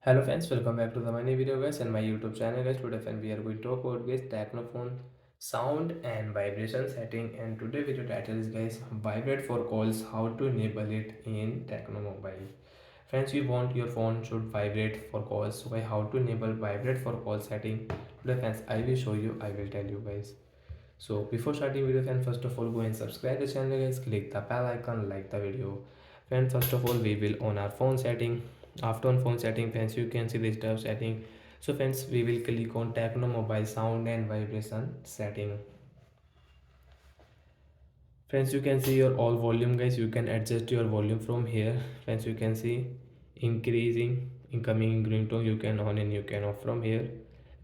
Hello friends, welcome back to the my new video guys and my YouTube channel guys. Today friend we are going to talk about guys Technophone sound and vibration setting, and today video title is guys vibrate for calls, how to enable it in Tecno mobile. Friends, you want your phone should vibrate for calls, so how to enable vibrate for call setting today friends I will show you, I will tell you guys. So before starting video friends, first of all go and subscribe the channel guys, click the bell icon, like the video. Friends, first of all we will on our phone setting. After on phone setting friends, you can see this tab setting. So friends, we will click on Tecno mobile sound and vibration setting. Friends, you can see your all volume guys, you can adjust your volume from here. Friends, you can see increasing, incoming, ringtone you can on and you can off from here.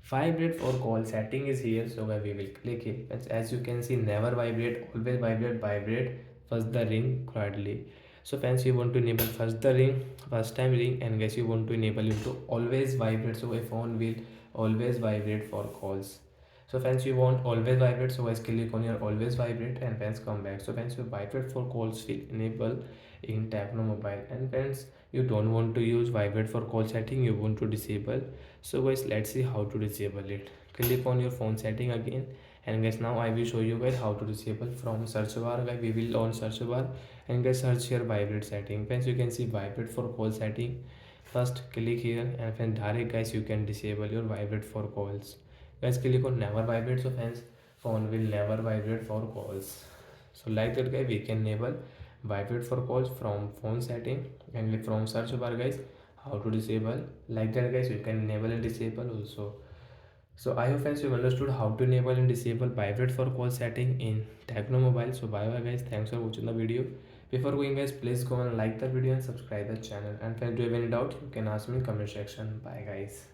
Vibrate for call setting is here, so we will click it. As you can see, never vibrate, always vibrate, vibrate first the ring quietly. So friends, you want to enable first the ring, first time ring, and guys you want to enable it to always vibrate, so a phone will always vibrate for calls. So friends, you want always vibrate, so guys click on your always vibrate and friends come back. So friends, you vibrate for calls will enable in Tecno mobile, and friends you don't want to use vibrate for call setting, you want to disable. So guys, let's see how to disable it. Click on your phone setting again, and guys now I will show you guys how to disable. From search bar guys, we will on search bar, and guys search here vibrate setting. Friends, you can see vibrate for call setting. First click here, and then direct guys you can disable your vibrate for calls. Guys click on never vibrate, so friends phone will never vibrate for calls. So like that guys, we can enable vibrate for calls from phone setting, and from search bar guys how to disable. Like that guys, you can enable and disable also. So I hope friends you understood how to enable and disable vibrate for call setting in Tecno mobile. So bye bye guys, thanks for watching the video. Before going guys, please go and like the video and subscribe the channel, and friends, do you have any doubt you can ask me in comment section. Bye guys.